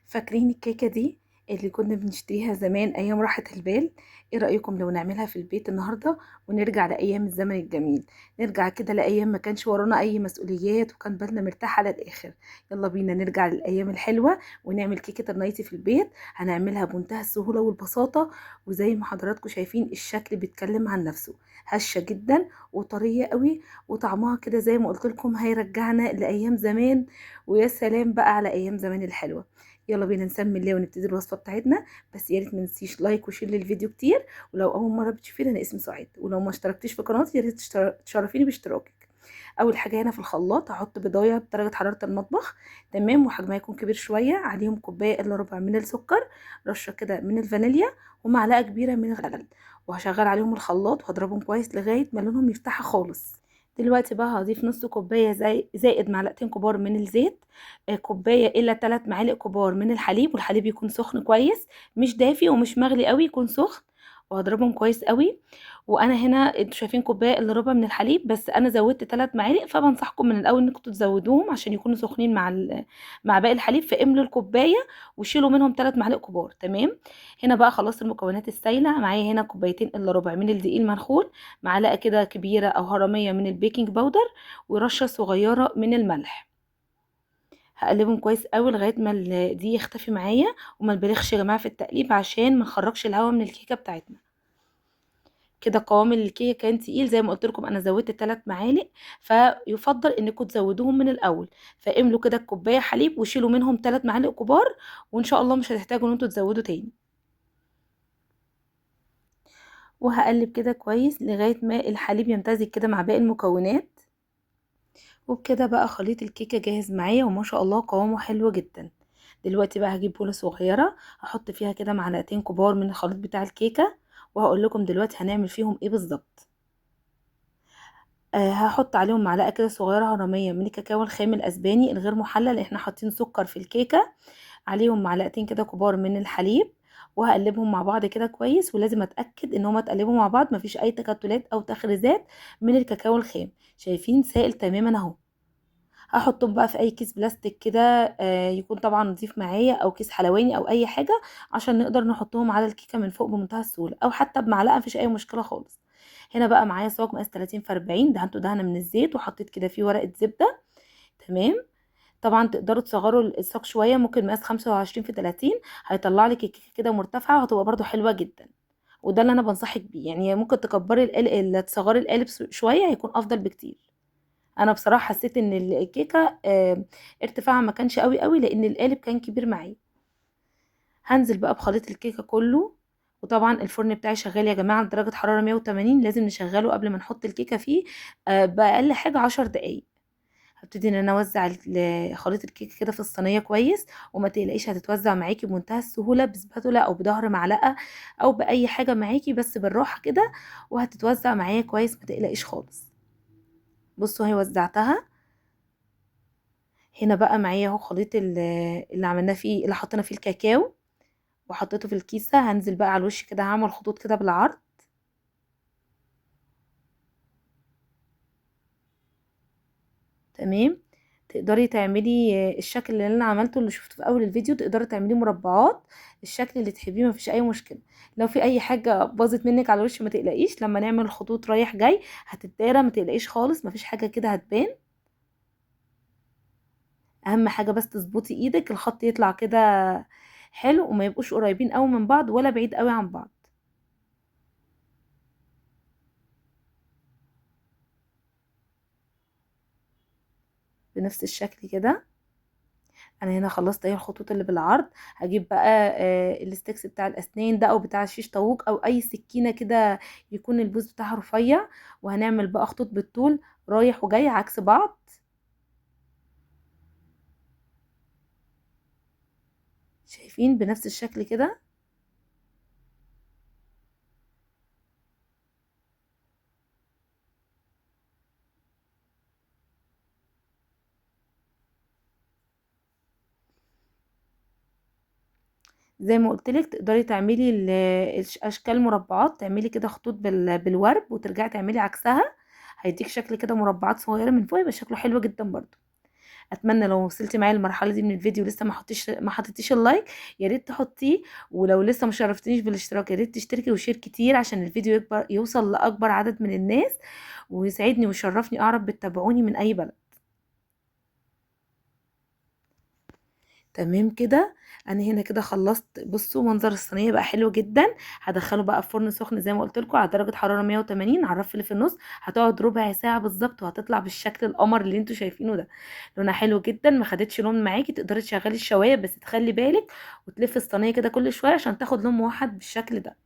فاكرين الكيكة دي اللي كنا بنشتريها زمان أيام راحة البال؟ ايه رأيكم لو نعملها في البيت النهاردة ونرجع لأيام الزمن الجميل؟ نرجع كده لأيام ما كانش ورانا أي مسؤوليات وكان بالنا مرتاح على الآخر. يلا بينا نرجع للأيام الحلوة ونعمل كيكة النايتي في البيت. هنعملها بمنتهى السهولة والبساطة، وزي ما حضراتكم شايفين الشكل بيتكلم عن نفسه. هشة جدا وطرية قوي، وطعمها كده زي ما قلت لكم هيرجعنا لأيام زمان. ويا سلام بقى على أيام زمان الحلوة. يلا بينا نسمي الله ونبتدي الوصفه بتاعتنا. بس يا ريت ما ننسيش لايك وشير للفيديو كتير. ولو اول مره بتشوفيني انا اسمي سعاد، ولو ما اشتركتيش في قناتي يا ريت تشرفيني باشتراكك. اول حاجه هنا في الخلاط هحط بضايه بدرجه حراره المطبخ، تمام، وحجمها يكون كبير شويه، عليهم كوبايه الا ربع من السكر، رشه كده من الفانيليا، ومعلقه كبيره من الخل. وهشغل عليهم الخلاط وهضربهم كويس لغايه ما لونهم يفتح خالص. دلوقتي بقى هضيف نص كوبايه زائد معلقتين كبار من الزيت، كوبايه الا 3 معالق كبار من الحليب، والحليب يكون سخن كويس، مش دافي ومش مغلي قوي، يكون سخن. وهضربهم كويس قوي. وانا هنا انتوا شايفين كوبايه الا ربع من الحليب، بس انا زودت 3 معالق، فبنصحكم من الاول انكم تزودوهم عشان يكونوا سخنين مع باقي الحليب. فاملوا الكوبايه وشيلوا منهم 3 معالق كبار، تمام. هنا بقى خلصت المكونات السايله معايا. هنا كوبايتين الا ربع من الدقيق المنخول، معلقه كده كبيره او هرميه من البيكنج باودر، ورشه صغيره من الملح. هقلبهم كويس قوي لغايه ما دي يختفي معايا. وما نبالغش يا جماعه في التقليب عشان ما نخرجش الهواء من الكيكه بتاعتنا. كده قوام الكيكه كان تقيل زي ما قلت لكم، انا زودت 3 معالق، فيفضل انكم تزودوهم من الاول. فاملوا كده الكوبايه حليب وشيلوا منهم 3 معالق كبار، وان شاء الله مش هتحتاجوا ان انتوا تزودوا تاني. وهقلب كده كويس لغايه ما الحليب يمتزج كده مع باقي المكونات. وبكده بقى خليط الكيكه جاهز معايا، وما شاء الله قوامه حلو جدا. دلوقتي بقى هجيب بوله صغيره، هحط فيها كده معلقتين كبار من الخليط بتاع الكيكه، وهقول لكم دلوقتي هنعمل فيهم ايه بالظبط. هحط عليهم معلقه كده صغيره هرميه من الكاكاو الخام الاسباني الغير محلل، احنا حاطين سكر في الكيكه. عليهم معلقتين كده كبار من الحليب، وهقلبهم مع بعض كده كويس. ولازم اتاكد ان هما اتقلبوا مع بعض، مفيش اي تكتلات او تخريزات من الكاكاو الخام. شايفين سائل تماما اهو. هحطهم بقى في اي كيس بلاستيك كده، يكون طبعا نضيف معايا، او كيس حلواني او اي حاجه، عشان نقدر نحطهم على الكيكه من فوق بمنتهى السهوله، او حتى بمعلقه مفيش اي مشكله خالص. هنا بقى معايا صاج مقاس 30 في 40، دهنته دهنه من الزيت، وحطيت كده فيه ورقه زبده، تمام. طبعا تقدروا تصغروا الصاج شويه، ممكن مقاس 25 في 30، هيطلع لك الكيكه كده مرتفعه وهتبقى برده حلوه جدا. وده اللي انا بنصحك بيه، يعني ممكن تكبري تصغري القالب شويه، هيكون افضل بكتير. انا بصراحه حسيت ان الكيكه ارتفاعها ما كانش قوي قوي، لان القالب كان كبير معايا. هنزل بقى بخليط الكيكه كله. وطبعا الفرن بتاعي شغال يا جماعه على درجه حراره 180، لازم نشغله قبل ما نحط الكيكه فيه باقل حاجه 10 دقايق. هبتدي ان انا اوزع خليط الكيكه كده في الصينيه كويس. وما تقلقيش هتتوزع معاكي بمنتهى السهوله بسباتولا او بظهر معلقه، او باي حاجه معاكي، بس بالراحه كده. وهتتوزع معايا كويس، ما تقلقيش خالص. بصوا هي وزعتها. هنا بقى معايا اهو خليط اللي عملناه فيه، اللي حطينا فيه الكاكاو، وحطيته في الكيسه. هنزل بقى على الوش كده، هعمل خطوط كده بالعرض، تمام. تقدري تعملي الشكل اللي انا عملته اللي شفته في اول الفيديو، تقدري تعمليه مربعات، الشكل اللي تحبيه، مفيش اي مشكله. لو في اي حاجه باظت منك على الوش ما تقلقيش، لما نعمل الخطوط رايح جاي هتتدارى، ما تقلقيش خالص، مفيش حاجه كده هتبان. اهم حاجه بس تظبطي ايدك، الخط يطلع كده حلو، وما يبقوش قريبين قوي من بعض ولا بعيد قوي عن بعض. بنفس الشكل كده. انا هنا خلصت اهي الخطوط اللي بالعرض. هجيب بقى الستيكس بتاع الاسنان ده، او بتاع الشيش طاووق، او اي سكينه كده يكون البوز بتاعها رفيع. وهنعمل بقى خطوط بالطول رايح وجاي عكس بعض. شايفين بنفس الشكل كده. زي ما قلت لك تقدري تعملي اشكال مربعات، تعملي كده خطوط بالورب، وترجعي تعملي عكسها، هيديك شكل كده مربعات صغيره من فوق، يبقى شكله حلو جدا برضو. اتمنى لو وصلتي معايا المرحله دي من الفيديو لسه ما حطيتيش اللايك، يا ريت تحطيه. ولو لسه ما شرفتنيش بالاشتراك، يا ريت تشتركي وشير كتير عشان الفيديو يوصل لاكبر عدد من الناس، ويسعدني ويشرفني اعرف بتتابعوني من اي بلد. تمام كده. انا هنا كده خلصت. بصوا منظر الصينيه بقى حلو جدا. هدخله بقى في فرن سخن زي ما قلت لكم على درجه حراره 180 على الرف اللي في النص. هتقعد ربع ساعه بالظبط وهتطلع بالشكل القمر اللي انتوا شايفينه ده. لونها حلو جدا، ما خدتش لون معاكي. تقدري تشغلي الشوايه بس تخلي بالك وتلفي الصينيه كده كل شويه عشان تاخد لون موحد بالشكل ده.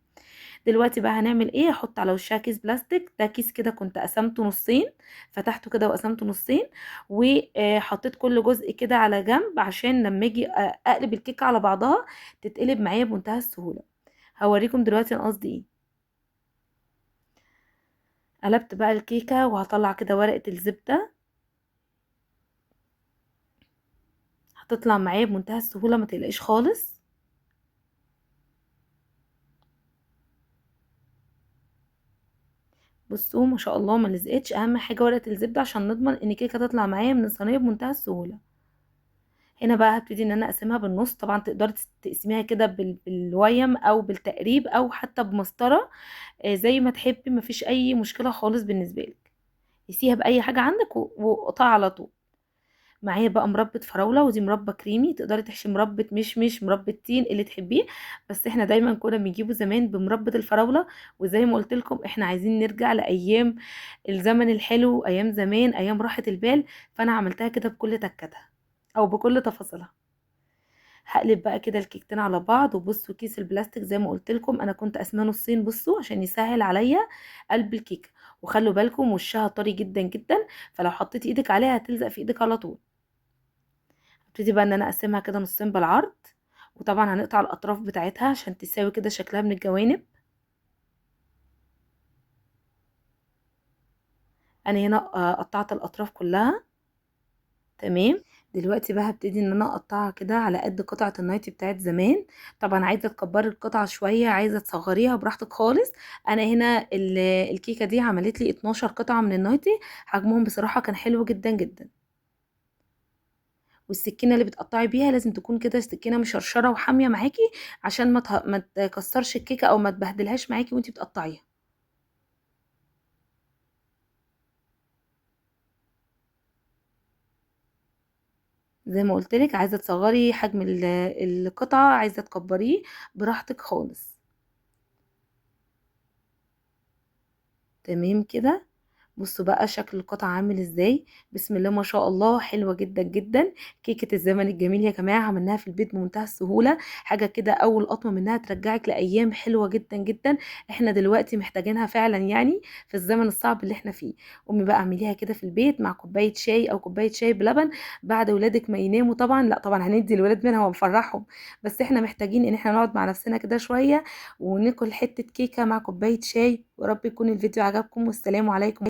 دلوقتي بقى هنعمل ايه؟ هحط على وشها كيس بلاستيك. ده كيس كده كنت قسمته نصين، فتحته كده وقسمته نصين، وحطيت كل جزء كده على جنب عشان لما اجي اقلب الكيكه على بعضها تتقلب معايا بمنتهى السهوله. هوريكم دلوقتي انا قصدي ايه. قلبت بقى الكيكه وهطلع كده ورقه الزبده. هتطلع معايا بمنتهى السهوله، ما تقلقيش خالص. بصوا ما شاء الله ما لزقتش. اهم حاجه ورقه الزبده عشان نضمن ان الكيكه تطلع معايا من الصينيه بمنتهى السهوله. هنا بقى هبتدي ان انا اقسمها بالنص. طبعا تقدري تقسميها كده بالويم او بالتقريب او حتى بمسطره، زي ما تحبي، مفيش اي مشكله خالص بالنسبه لك. قيسيها باي حاجه عندك وقطعي على طول. معايا بقى مربى فراوله، ودي مربى كريمي. تقدري تحشي مربى مشمش، مربى تين، اللي تحبيه. بس احنا دايما كنا بنجيبه زمان بمربى الفراوله. وزي ما قلت لكم احنا عايزين نرجع لايام الزمن الحلو، ايام زمان، ايام راحه البال. فانا عملتها كده بكل تكاتها او بكل تفاصيلها. هقلب بقى كده الكيكتين على بعض. وبصوا كيس البلاستيك زي ما قلت لكم انا كنت قسماه نصين، بصوا عشان يسهل عليا قلب الكيكه. وخلوا بالكم وشها طري جدا جدا، فلو حطيتي ايدك عليها هتلزق في ايدك على طول. ابتدي بقى ان انا اقسمها كده نصين بالعرض. وطبعا هنقطع الاطراف بتاعتها عشان تساوي كده شكلها من الجوانب. انا هنا قطعت الاطراف كلها. تمام. دلوقتي بقى هبتدي ان انا اقطعها كده على قد قطعة النايتي بتاعت زمان. طبعا عايزة تكبري القطعة شوية، عايزة تصغريها براحتك خالص. انا هنا الكيكة دي عملت لي 12 قطعة من النايتي. حجمهم بصراحة كان حلو جدا جدا. والسكينة اللي بتقطعي بيها لازم تكون كده سكينة مشرشرة وحامية معاكي، عشان ما تكسرش الكيكة او ما تبهدلهاش معاكي وانتي بتقطعيها. زي ما قلت لك، عايزة تصغري حجم القطعة، عايزة تكبريه، براحتك خالص. تمام كده. بصوا بقى شكل القطعة عامل ازاي. بسم الله ما شاء الله، حلوة جدا جدا. كيكة الزمن الجميل يا جماعة، عملناها في البيت بمنتهى السهولة. حاجة كده اول قطمة منها ترجعك لأيام حلوة جدا جدا. احنا دلوقتي محتاجينها فعلا يعني، في الزمن الصعب اللي احنا فيه. قومي بقى اعمليها كده في البيت مع كوباية شاي او كوباية شاي بلبن بعد ولادك ما يناموا. طبعا لا، طبعا هندي الولاد منها ونفرحهم، بس احنا محتاجين ان احنا نقعد مع نفسنا كده شوية وناكل حتة كيكة مع كوباية شاي. ورب يكون الفيديو عجبكم، والسلام عليكم.